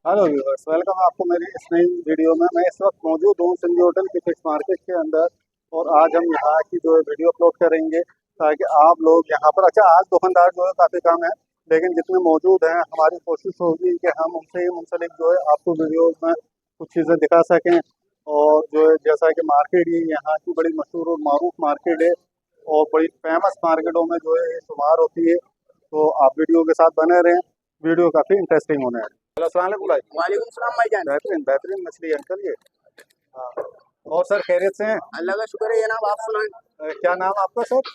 Hello viewers, welcome आपको मेरी इस नई वीडियो में। मैं इस वक्त मौजूद हूँ सिंधी होटल की फिश मार्केट के अंदर और आज हम यहाँ की जो है वीडियो अपलोड करेंगे ताकि आप लोग यहाँ पर आज दुकानदार जो है काफ़ी कम है, लेकिन जितने मौजूद हैं हमारी कोशिश होगी कि हम उनसे ही मुंसलिक जो है आपको वीडियो में कुछ चीज़ें दिखा सकें। और जो है जैसा कि मार्केट ही यहाँ की बड़ी मशहूर और मारूफ मार्केट है और बड़ी फेमस मार्केटों में जो है ये शुमार होती है। तो आप वीडियो के साथ बने रहें, वीडियो काफ़ी इंटरेस्टिंग होने वाली है। अस्सलाम वालेकुम भाई। वालेकुम सलाम भाईजान। बेहतरीन बेहतरीन मछली है अंकल ये। हाँ, और सर खैरियत से हैं? अल्लाह का शुक्र है जनाब, आप सुनाएं। क्या नाम आपका सर?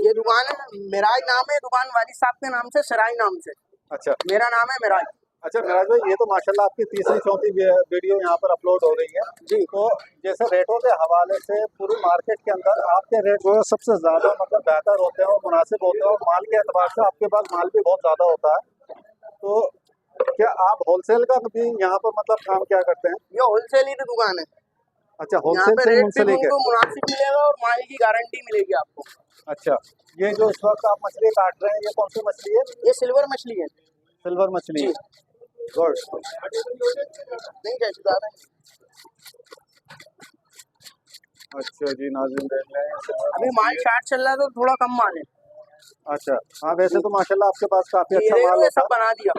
ये दुकान है मिराज नाम है, दुकान वालिद साहब के नाम से, सराय नाम से। अच्छा मेरा नाम है मिराज। अच्छा मिराज भाई, ये तो माशाल्लाह आपकी तीसरी चौथी वीडियो यहाँ पर अपलोड हो रही है जी। तो जैसे रेटों के हवाले से पूरी मार्केट के अंदर आपके रेट जो है सबसे ज्यादा मतलब बेहतर होते हैं और मुनासिब होते हैं और माल के एतबार से आपके पास माल भी बहुत ज्यादा होता है। तो क्या आप होलसेल का भी यहाँ पर मतलब काम क्या करते हैं? ये होलसेल ही की दुकान है। अच्छा, यहाँ होलसेल पे से रेट भी मुंसलिक है। उनको मुनासिब मिलेगा और माल की गारंटी मिलेगी आपको। अच्छा, ये जो इस वक्त आप मछली काट रहे हैं ये कौन सी मछली है? ये सिल्वर मछली है। सिल्वर मछली जी। है। गुड। नहीं कैसे ज्यादा। अच्छा जी, नाज़रीन देख रहे हैं अभी माल शार्ट चल रहा है तो थोड़ा कम माल है। अच्छा हाँ, वैसे तो माशाल्लाह आपके पास काफी अच्छा ये माल देखो, ये होता सब बना दिया,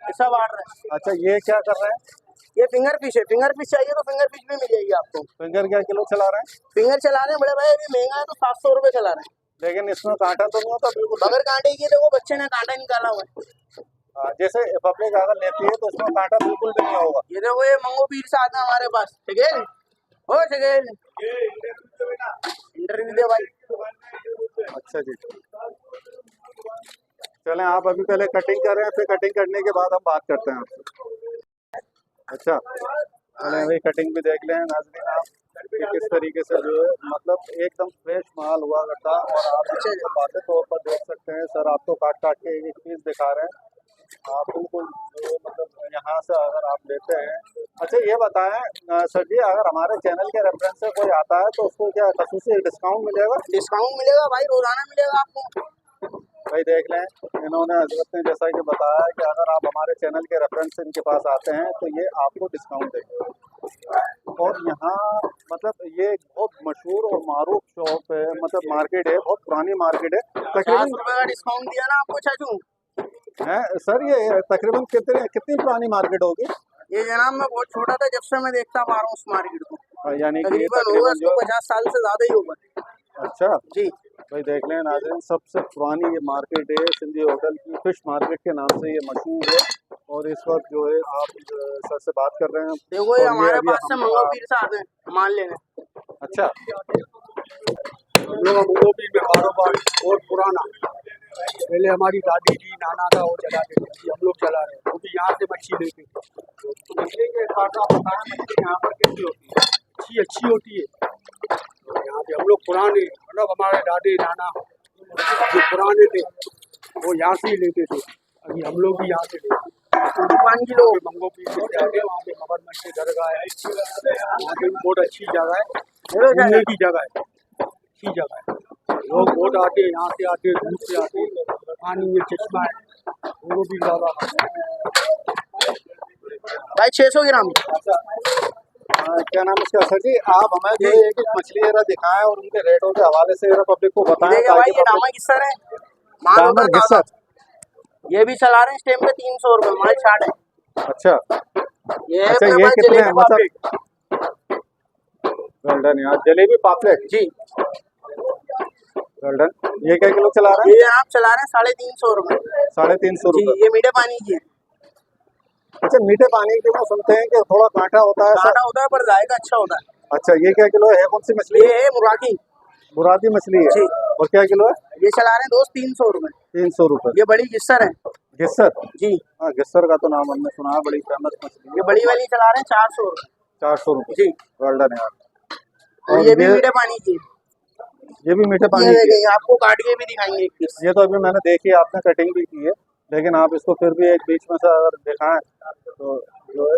ये सब आड़ रहा है। है। अच्छा, ये क्या कर रहे हैं? ये फिंगर फिश है। फिंगर फिश चाहिए तो फिंगर फिश भी मिल जाएगी आपको। फिंगर क्या किलो चला रहे हैं? फिंगर चला रहे हैं बड़े भाई, अभी महंगा है तो 700 रुपए चला रहे हैं। लेकिन इसमें कांटा तो नहीं होता बिल्कुल? बगैर कांटे की देखो, बच्चे ने कांटा निकाला हुआ है। जैसे पब्लिक अगर लेती है तो इसमें कांटा बिल्कुल भी नहीं होगा। ये देखो, ये मंगो पीर से आता है हमारे पास। शगेल हो शगेल, इंटरव्यू दे भाई। अच्छा जी, चलें आप अभी पहले कटिंग कर रहे हैं, फिर कटिंग करने के बाद हम बात करते हैं आपसे। अच्छा चलें, अभी कटिंग भी देख लें नाज़रीन आप कि किस तरीके से जो है मतलब एकदम फ्रेश माल हुआ करता और आप इसको वाज़े तौर पर देख सकते हैं। सर आपको काट काट के एक पीस दिखा रहे हैं, आप बिल्कुल जो मतलब यहाँ से अगर आप लेते हैं। अच्छा ये बताएं सर जी, अगर हमारे चैनल के रेफरेंस से कोई आता है तो उसको क्या खसूसी डिस्काउंट मिलेगा? डिस्काउंट मिलेगा भाई, रोजाना मिलेगा आपको। भाई देख लें, इन्होंने हजरत ने जैसा कि बताया कि अगर आप हमारे चैनल के रेफरेंस से इनके पास आते हैं तो ये आपको डिस्काउंट देंगे। और यहाँ मतलब ये बहुत मशहूर और मारूफ शॉप है, मतलब मार्केट है, बहुत पुरानी मार्केट है। 50 तकरीबन रुपए का डिस्काउंट दिया ना आपको चाचू। है सर, ये तकरीबन कितनी पुरानी मार्केट होगी? ये जनाब मैं बहुत छोटा था जब से मैं देखता आ रहा हूँ उस मार्केट को। यानी कि तकरीबन होगा जो 50 साल से ज्यादा ही होगा। अच्छा जी। भाई देख लें नाज़रीन, सबसे पुरानी ये मार्केट है सिंधी होटल की, फिश मार्केट के नाम से ये मशहूर है। और इस वक्त जो है आप सर से बात कर रहे हैं देखो, ये और ये हमारे अभी पास से मंगो पीर से आते हैं माल लेने। अच्छा हम लोग मंगो पीर में कारोबार बहुत पुराना, पहले हमारी दादी जी नाना था वो चलाते थे, हम लोग चला रहे हैं, क्योंकि यहाँ से मच्छी लेते थे। तो मछली के साथ आप बताएं मछली यहाँ पर कैसी होती है? अच्छी होती है यहाँ पे। हम लोग पुराने मतलब हमारे दादी नाना जो पुराने थे वो यहाँ से ही लेते थे, अभी हम लोग भी यहाँ से लेते हैं। दुकान की लोग मंगो पीर से जाते हैं, वहाँ पे मगरमच्छ की दरगाह है, वहाँ पे भी बहुत अच्छी जगह है, घूमने की जगह है, अच्छी जगह है। लोग बहुत आते हैं, यहाँ से आते हैं, दूर से आते हैं। पानी में चश्मा है, वो भी ज्यादा भाई 600 ग्राम। क्या नाम है इसका सर जी? आप हमें जो एक एक मछली जरा दिखाएं और उनके रेटों के हवाले से जरा पब्लिक को बताएं देखिए भाई, ये डामा गिस्सर है, माल होता है ताजा। ये भी चला रहे हैं इस टाइम पे 300 रुपए, माल छाट है। अच्छा ये अच्छा, अपने ये पास कितने जलेबी मतलब गोल्डन यार जलेबी पापलेट जी। गोल्डन, ये क्या किलो चला रहे हैं? ये आप चला रहे हैं 350 रुपए। 350 जी, रुपए। ये मीठे पानी की है। अच्छा, मीठे पानी के में सुनते हैं कि थोड़ा कांटा होता है कांटा होता है पर जायका अच्छा होता है। अच्छा, ये क्या किलो है? कौन सी मछली ये है मुराकी। मुरादी मछली है। जी। और क्या किलो है? ये चला रहे हैं दोस्त 300 रुपए। 300 रुपए। ये बड़ी गिस्सर है। गिस्सर? जी। हाँ, गिस्सर का तो नाम हमने सुना है, बड़ी फेमस मछली। ये बड़ी वाली चला रहे हैं 400 रुपए। 400 रुपए। जी। गोल्डन यार। और ये भी मीठे पानी की है। ये भी मीठे पानी ये की है। देखेंगे, आपको काट के भी दिखाएंगे एक पीस। ये तो अभी मैंने देखी, आपने कटिंग भी की है, लेकिन आप इसको फिर भी एक बीच में से अगर दिखाएं तो जो है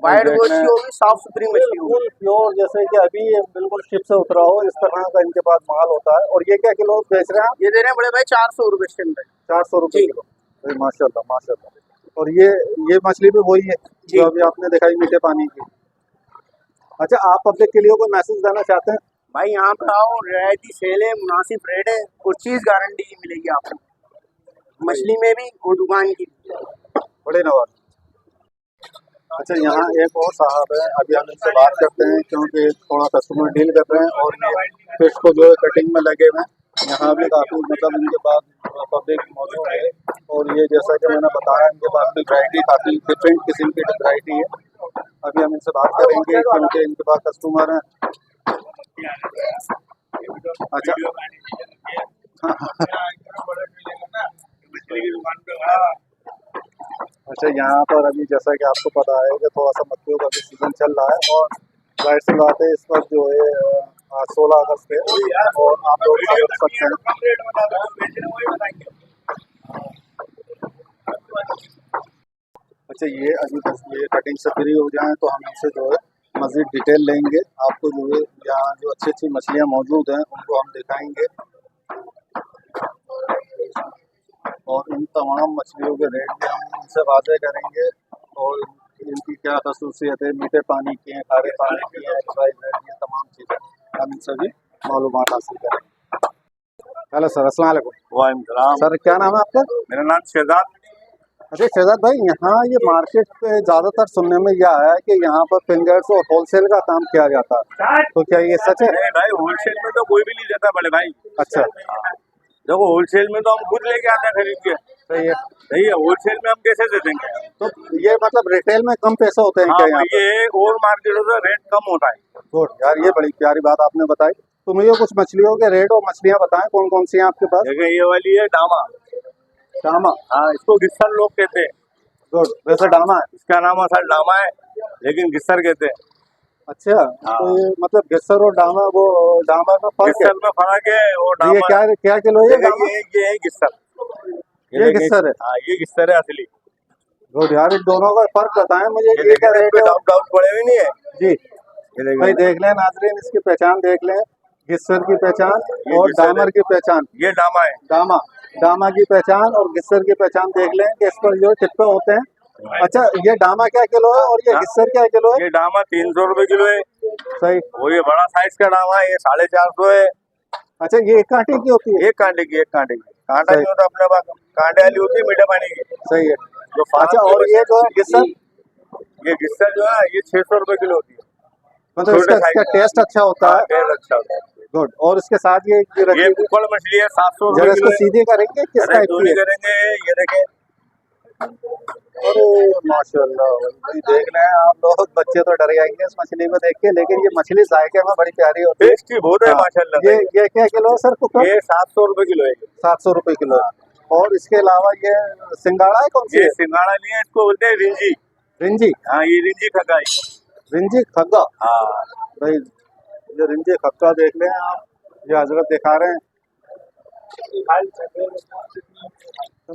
वाइट गोश्त की होगी, साफ सुथरी मछली होगी, बिल्कुल प्योर, जैसे कि अभी ये बिल्कुल शिप से उतरा हो, इस तरह का इनके पास माल होता है। और ये क्या किलो बेच रहे हैं आप? ये दे रहे हैं बड़े भाई 400 रुपए स्टैंड पे। 400 रुपए किलो। अरे माशाल्लाह माशाल्लाह। और ये मछली भी वही है जो अभी आपने दिखाई मीठे पानी की। अच्छा, आप पब्लिक के लिए कोई मैसेज देना चाहते हैं? भाई यहाँ पे आओ, रियायती सेल है, मुनासिब रेट है, कुछ चीज गारंटी की मिलेगी आपको, मछली में भी और दुकान की भी। बड़े नवाज। अच्छा, यहाँ एक और साहब है, अभी हम इनसे बात करते हैं क्योंकि थोड़ा कस्टमर डील कर रहे हैं और ये फिश को जो है कटिंग में लगे हुए हैं। यहाँ भी काफ़ी मतलब इनके पास पब्लिक मौजूद है और ये जैसा कि मैंने बताया इनके पास भी वैरायटी काफ़ी डिफरेंट किस्म की वैरायटी है। अभी हम इनसे बात करेंगे क्योंकि इनके पास कस्टमर हैं। अच्छा अच्छा, यहाँ पर अभी जैसा कि आपको पता है कि थोड़ा सा मछलियों का भी सीज़न चल रहा है और जाहिर सी बात है इस वक्त जो है 16 अगस्त है और आप लोग समझ सकते हैं। अच्छा, ये अभी बस ये कटिंग से फ्री हो जाएं तो हम इनसे जो है मज़ीद डिटेल लेंगे। आपको जो है यहाँ जो अच्छी अच्छी मछलियाँ मौजूद हैं उनको हम दिखाएंगे और इन तमाम मछलियों के रेट भी हम इनसे वादे करेंगे और इनकी क्या खसूसियत है, मीठे पानी की है, खारे पानी की है, ये तमाम चीज़ें हम इनसे भी मालूमात हासिल करेंगे। हेलो सर, अस्सलाम वालेकुम। वालेकुम। सर क्या नाम है आपका? मेरा नाम शहजाद। अच्छा शहजाद भाई, यहाँ ये मार्केट पे ज़्यादातर सुनने में यह आया है कि यहाँ पर फिंगर्स और होलसेल का काम किया जाता है, तो क्या ये सच है? नहीं भाई, होलसेल में तो कोई भी नहीं देता बड़े भाई। अच्छा, देखो होलसेल में तो हम खुद लेके आते हैं खरीद के। सही है। नहीं है, होलसेल में हम कैसे दे देंगे? तो ये मतलब रिटेल में कम पैसे होते हैं हाँ क्या यहाँ भाई, ये और मार्केटों से रेट कम होता है। गुड यार, ये बड़ी प्यारी बात आपने बताई। तो मुझे कुछ मछलियों के रेट और मछलियाँ बताएं कौन कौन सी हैं आपके पास? देखिए ये वाली है डामा। डामा। हाँ, इसको गिस्सर लोग कहते हैं। गुड, वैसे डामा है। इसका नाम असल डामा है लेकिन गिस्सर कहते हैं। अच्छा, तो ये मतलब गिस्सर और डामा, वो डामा में फर्क है? गिस्सर में फर्क है और ये डामा। क्या क्या किलो है डामा? ये है गिस्सर। ये गिस्सर है? हाँ, ये गिस्सर है असली। गुड यार, इन दोनों का फर्क बताएं मुझे, ये क्या रेट है? डाउट पड़े हुए नहीं है जी ये भाई, देख लें नाजरीन, इसकी पहचान देख लें, गिस्सर की पहचान ये और गिस्सर है। डामर की पहचान। ये डामा है। डामा, डामा की पहचान और गिस्सर की पहचान देख लें कि इस पर जो टिप्पे होते हैं। अच्छा, ये डामा क्या किलो है और ये गिस्सर क्या किलो है? ये डामा 300 रुपए किलो है। सही। और ये बड़ा साइज का डामा है, ये 450 है। अच्छा, ये एक कांटे की होती है? एक कांटे की, एक कांटे की। कांटा नहीं होता अपने पास, कांटे वाली होती है मीठे पानी की। सही है। जो अच्छा, और ये जो है गिस्सर? ये गिस्सर जो है ये 600 रुपए किलो होती है। मतलब इसका टेस्ट अच्छा होता है? टेस्ट अच्छा होता है। गुड। और इसके साथ ये ये कुक्कड़ मछली है, 700 जरा रुपए इसको किलो है। सीधे करेंगे, किस अरे टाइप क्यों की नहीं है? करेंगे, ये देखें। अरे माशाल्लाह भाई, देख रहे हैं आप लोग, बच्चे तो डर जाएंगे इस मछली को देख के, लेकिन ये मछली जायके में बड़ी प्यारी होती है। टेस्टी बहुत है हाँ, माशाल्लाह। ये क्या किलो है सर कुकर? ये 700 रुपए किलो है। 700 रुपए किलो है। और इसके अलावा ये सिंगाड़ा है, कौन सी ये है? सिंगाड़ा नहीं है, इसको बोलते हैं रिंजी। रिंजी? हाँ, ये रिंजी खगाई। रिंजी खग्गा? हाँ भाई, ये रिंजी खग्गा देख लें आप, ये हजरत दिखा रहे हैं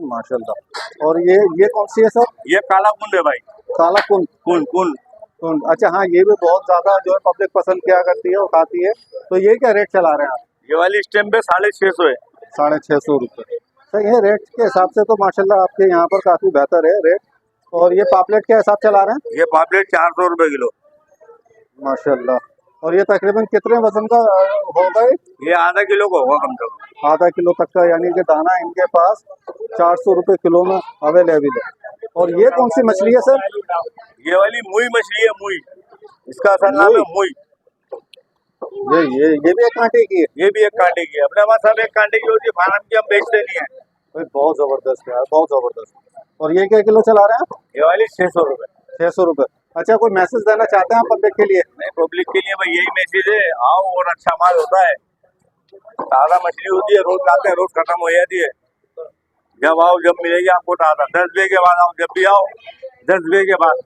माशाल्लाह। और ये कौन सी है सर? ये काला कुंड है भाई। काला कुंद? कुंड कुंड। कुंद, अच्छा हाँ, ये भी बहुत ज्यादा जो है पब्लिक पसंद किया करती है और खाती है। तो ये क्या रेट चला रहे हैं आप? ये वाली स्टेम पे 650 है। 650 रुपये। सही है, रेट के हिसाब से तो माशाल्लाह आपके यहाँ पर काफी बेहतर है रेट। और ये पापलेट क्या हिसाब चला रहे हैं? ये पापलेट 400 रुपए किलो। माशाल्लाह। और ये तकरीबन कितने वजन का होगा? ये आधा किलो का होगा कम से कम। आधा किलो तक का, यानी कि दाना इनके पास 400 रुपये किलो में अवेलेबल है। और ये कौन सी मछली है सर? ये वाली मुई मछली है, मुई। इसका असल नाम है मुई। ये भी एक कांटे की है? ये भी एक कांटे की है। अपने पास सब एक कांटे की होती है, फार्म की हम बेचते नहीं है। भाई बहुत जबरदस्त है, बहुत जबरदस्त। और ये क्या किलो चला रहे हैं आप? ये वाली 600 रुपए। 600 रुपये। अच्छा, कोई मैसेज देना चाहते हैं आप पब्लिक के लिए? नहीं, पब्लिक के लिए भाई यही मैसेज है, आओ और अच्छा माल होता है। ताज़ा मछली होती है, रोज लाते हैं, रोज खत्म हो जाती है। जब आओ, जब मिलेगी आपको ताज़ा। 10 बजे के बाद आओ, जब भी आओ 10 बजे के बाद।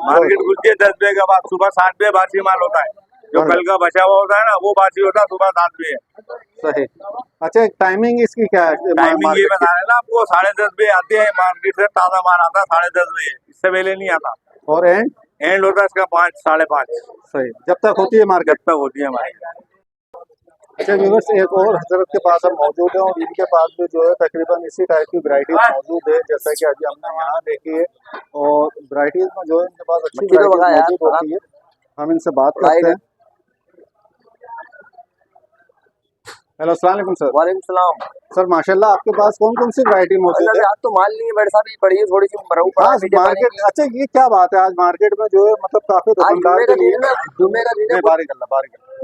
मार्केट खुलती है 10 बजे के बाद। सुबह 7 बजे बासी माल होता है। जो कल का बचा हुआ होता है ना, वो बासी होता है सुबह 7 बजे। सही। अच्छा, टाइमिंग इसकी क्या है? टाइमिंग ये बता रहे हैं ना आपको, 10:30 बजे आते हैं मार्केट से, ताज़ा माल आता है 10:30 बजे, इससे पहले नहीं आता। और एंड होता है इसका 5, 5:30। सही, जब तक होती है मार्केट। जब तक होती है हमारी। अच्छा व्यूअर्स, एक और हजरत के पास हम मौजूद हैं और इनके पास भी जो है तकरीबन इसी टाइप की वैरायटीज मौजूद है जैसा कि अभी हमने यहाँ देखी है। और वैरायटीज में जो है इनके पास अच्छी मक्खी तो वैरायटीज बघा यार, मौजूद होती है। हम इनसे बात करते हैं। हेलो, अस्सलाम वालेकुम सर। वालेकुम सलाम। सर माशाल्लाह आपके पास कौन कौन सी वैरायटी मौजूद है? आज तो माल नहीं है बड़े साहब, ये पड़ी है थोड़ी सी मरऊ पड़ा है आज मीठे पानी मार्केट, की। अच्छा ये क्या बात है, आज मार्केट में जो है मतलब काफी आज दुकानदार जुम्मे के का लिए दिन है ना, जुम्मे का दिन है, बारी गल्ला।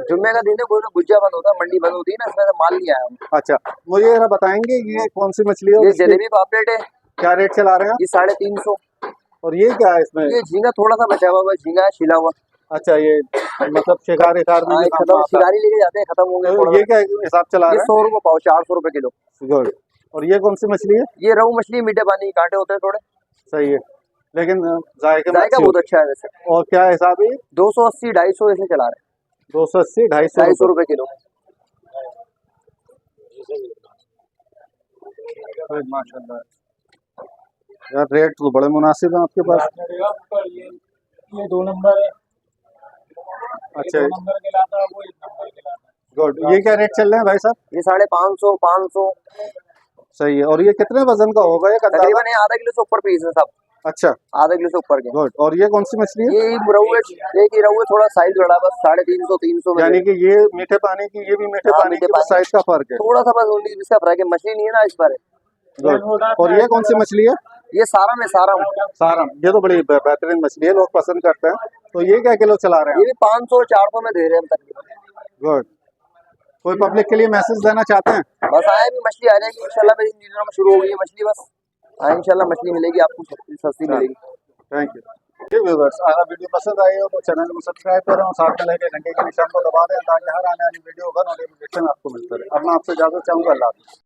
जुम्मे का दिन है, कोई ना गुज्जा बंद होता है, मंडी बंद होती है ना, इसमें से माल नहीं आया हम। अच्छा, मुझे जरा बताएंगे ये कौन सी मछली है और ये इसकी जलेबी पापलेट है, क्या रेट चला रहे हैं ये 350। आप? और ये क्या है इसमें? ये झींगा थोड़ा सा बचा हुआ है, झींगा है छिला हुआ। अच्छा, ये मतलब शिकार में हाँ, भी काम खत्म, आता है। शिकारी लेके जाते हैं, खत्म हो गए तो थोड़ा ये क्या हिसाब चला ये रहा 100 रुपये पाव, 400 रुपये किलो। है? गुड। और ये कौन सी मछली है? ये रहू मछली, मीठे पानी के कांटे होते हैं थोड़े, सही है, लेकिन जायके में जायका अच्छी बहुत होती अच्छा है वैसे। है। और क्या हिसाब है? 280 250 ऐसे चला रहे 280 हैं, 250 रुपये किलो। माशाल्लाह यार, रेट तो बड़े मुनासिब हैं आपके पास। ये 2 नंबर है, अच्छा, 2 नंबर खिलाता है, वो 1 नंबर खिलाता है। गुड। ये क्या रेट चल रहे हैं भाई साहब? ये 550 500 सही है। और ये कितने वजन का होगा एक अंदाजा? तकरीबन, आधा किलो से ऊपर पीस है सब, अच्छा, आधा किलो से ऊपर के। गुड। और ये कौन सी मछली है? ये रहू है, एक ही रहू है, थोड़ा साइज बड़ा, बस 350 300 में। यानी कि ये मीठे पानी की, ये भी मीठे हाँ, पानी मीठे की, पानी। साइज का फर्क है। थोड़ा सा बस 19 20 का फर्क है, मछली नहीं है ना इस पर। गुड। और ये कौन सी मछली है? ये सारा में सारा हूँ, सारम। ये तो बड़ी बेहतरीन मछली है, लोग पसंद करते हैं। तो ये क्या किलो चला रहे ये भी 500 400 में दे रहे हैं हम तकरीबन। हैं? गुड। कोई पब्लिक के लिए मैसेज देना चाहते हैं? बस आए भी, मछली आ जाएगी इंशाल्लाह, मेरी न्यूज़ में शुरू हो गई है मछली, बस हाँ इंशाल्लाह मछली मिलेगी आपको, सस्ती मिलेगी। Thank you. जी व्यूअर्स, अगर वीडियो पसंद आई हो तो चैनल को सब्सक्राइब करें और साथ में लगे घंटे के निशान को दबा दें ताकि हर आने वाली वीडियो का नोटिफिकेशन आपको मिलता रहे। अब मैं आपसे इजाजत चाहूँगा। अल्लाह हाफ़िज़।